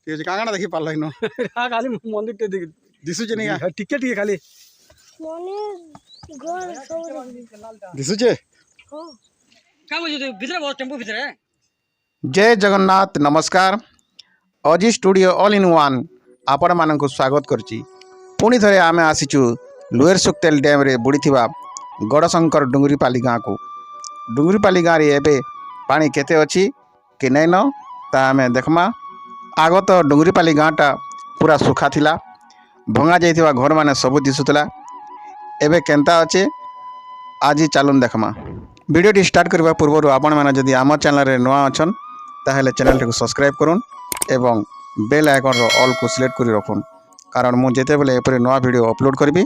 ठीक काଣା देखि पारल इन हाँ खाली मंदिर टे दिसुचे नहीं का टिके टिके खाली दिसुचे हां का बोलू भीतर बहुत टेम्पो भीतर है। जय जगन्नाथ नमस्कार अजी स्टूडियो ऑल इन वन आपण मानक स्वागत करची पुणी थरे आमे आसीचु लोअर सुक्तेल डैम रे बुड़ीथिबा गड़शंकर डुंगरीपाली गाँ को डुंगरीपाली गाँ रे एबे पानी केते अछि कि नै न ता आमे देखमा। आग तो डुंगरीपाली गाँटा पूरा सुखा थिला भंगा जाइथिबा घर माने सब दिसुतला एबे केंता अछि आज चलून देखमा। वीडियो स्टार्ट करबा पूर्व आपण माने जदि आम चैनल रे नवा अछन ताहेले चैनल को सब्सक्राइब करूँ एवं बेल आइकन ऑल को सिलेक्ट कर रखुन कारण मु जेते बेले एपरे नवा वीडियो अपलोड करबी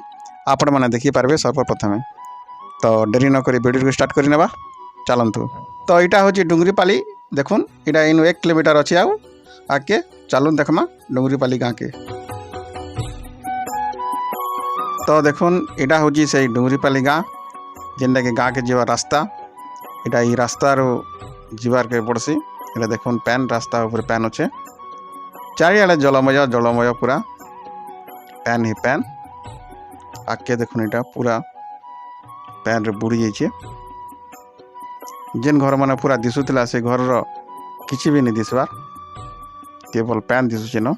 आपण माने देखि पारबे सर्वप्रथमे। तो देरी न करी वीडियो को स्टार्ट करि नेबा चलंतु। तो इटा होची डुंगरीपाली देखुन इटा इन 1 किलोमीटर अछि आउ आके चलुन देखमा डुंगरीपाली गाँ के। तो देखुन इटा होची से डुंगरीपाली गाँ जेनटा के गाँ के जीवा रास्ता इटा ई रास्ता रो जीवार के पड़सी इटा देखुन पैन रास्ता ऊपर पैन अच्छे चारिआडे जलमय पूरा पैन ही पैन आके देखुन इटा पूरा पैन रे बुड़ी जाइए जेन घर माने पूरा दिशुला से घर रो किछि भी नहीं दिसबार केवल पैन दिशुचे न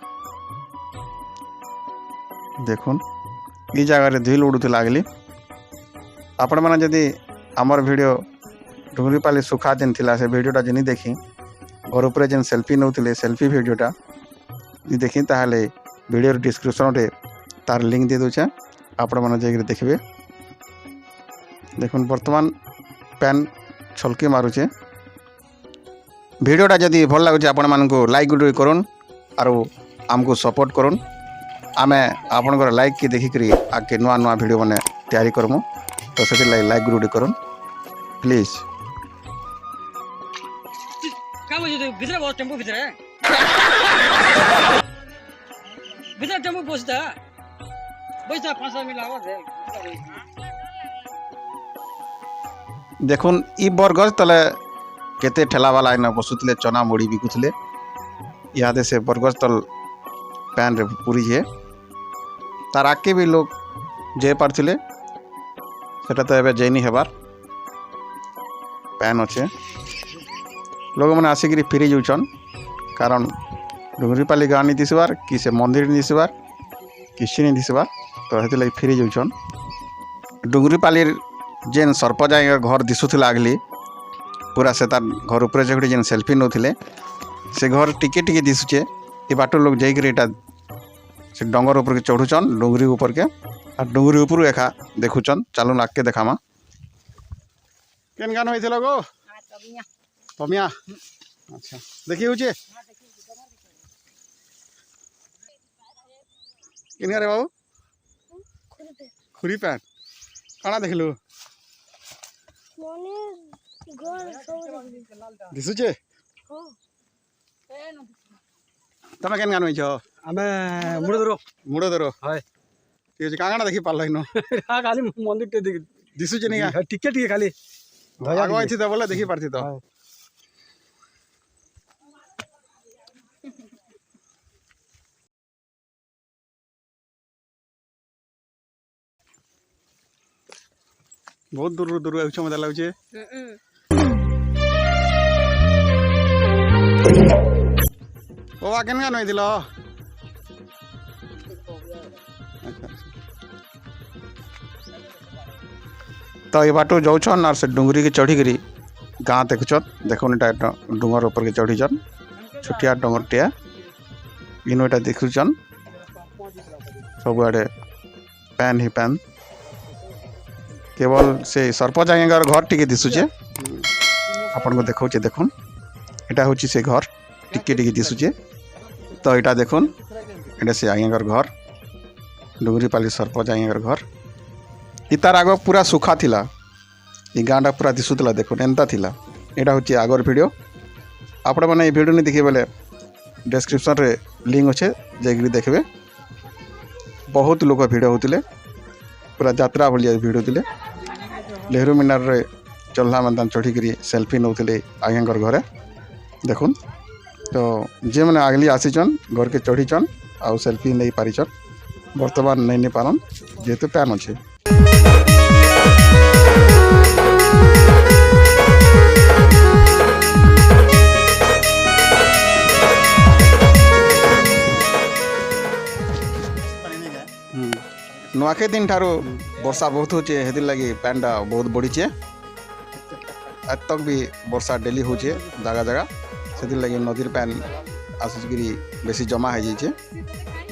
देखुन ई जगह रे धूल उड़ुला लागली आपण माने जदि आमर वीडियो डुंगरीपाली सुखा जेन थिला से वीडियोटा जनी देखी घर ऊपर जेन सेल्फी नौथिले सेल्फी वीडियोटा देखी ताहले वीडियो डिस्क्रिप्शन रे तार लिंक दे दोछे आपण माने जाई देखबे। देखुन वर्तमान पैन छलकी मारुचे वीडियोटा जदि भल लागुचे आपण मानकु लाइक गुड करूँ और आमको सपोर्ट करूँ आमे आपनकर लाइक की देखि करी आके नुआ नुआ वीडियो माने तैयारी करमु तो से लाइक गुड करूँ प्लीज। का बोलू भीतर बहुत टेम्पो भीतर है भीतर टेम्पो बसता 5 मिनट आवाज है। देखुन ई बरगज तले केते ठेला वाला इन बसुतले चना मुड़ी बिकुतले इहादे से बरगज तल पैन रे पूरी है तार आके भी लोग जे पारथिले सेटा तो एबे जैनी हेबार पैन अच्छे लोग मैंने आसिक फेरी जाऊन कारण डुंगरीपाली गाँ नहीं दिसबार कि से मंदिर नहीं दिसबार किसी नहीं दिसबार तो हेतु फेरी जाऊन डुंगरीपाली जेन सरपंच घर दिशुला आगली पूरा से तार घर ऊपर जो जेन सेल्फी नौथिले से घर टिके टिके दिशुचे ये बाटर लोग जाकर इटा से डंगर ऊपर के चढ़ुचन डुंगरी ऊपर के और डुंगरी ऊपर एखा देखुचन चलून आके देखामा। केन गान होइथिलो गो तमिया अच्छा देखि होचे केन रे बाबू खुरी पैन काना देखलु दिसुचे तमे केन गान होइछो आमे मुड़ो दरो हाय ठीक काना देखि पारल इन हाँ खाली मंदिर टे दिसुचे नहीं का टिके टिके खाली आगो आइथि त बोले देखि पारथि तो बहुत दूर दूर आउछ मजा लागुचे ओ केन गान होइथिलो तो ये बाटो जाऊन और से डुंगरी के चढ़ी करी गाँ देखुन देखुन इटा डुंगर ऊपर के चढ़ीचन छुटिया डंगर टिया इन इटा देखुचन सब आड़े पैन ही पैन केवल से सरपंच आज्ञार घर टिके दिशुचे आपन को देखौचे देखुन इटा होची से घर टिके टिके दिशुचे तो इटा देखुन इटा से आज्ञार घर डुंगरीपाली सरपंच आज्ञार घर इतार आग पूरा सुखा थिला ई गाँटा पूरा दिशुला देखुन एंता थिला एटा होची आगर वीडियो आपण माने वीडियो नहीं देखिए बोले डिस्क्रिप्शन रे लिंक अच्छे जाइए देखबे बहुत लोग भिड़ होते पूरा यात्रा भाई भिड़ होते नेहरू मीनार रे चल्हा मैदान चढ़ी सेल्फी नौले आज्ञा घरे देखुन तो जे मैंने आगली आसीचन घर के चढ़ीचन आउ सेल्फी नहीं पारिचन बर्तमान नहीं पारन जेहेतु पैन अच्छे। नुआखे दिन ठारू वर्षा बहुत होचे हेदिर लगी पैनटा बहुत बढ़ीचे तक भी वर्षा डेली होचे जगह जगह से लगी नदीर पैन आसिकी बेसी जमा हो जाइए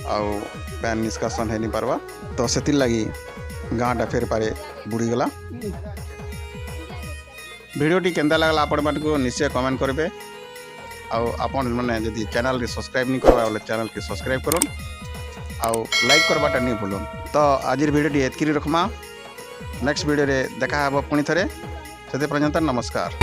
आउ पैन निष्कासन है नहीं पार्बा तो से लगी गाँटा फेर पारे बुड़ीगला। भिडियोटी केंदा लगला आपण मानक निश्चय कमेंट करेंगे आउ आपण मैंने जदि चैनल के सब्सक्राइब नहीं करवा बोले चैनल के सब्सक्राइब करूँ आउ लाइक करवाटा नहीं भूलन। तो आज भिडियोटी एतकी रखमा नेक्स्ट वीडियो रे देखा हे पुणी थे से पर्यंत नमस्कार।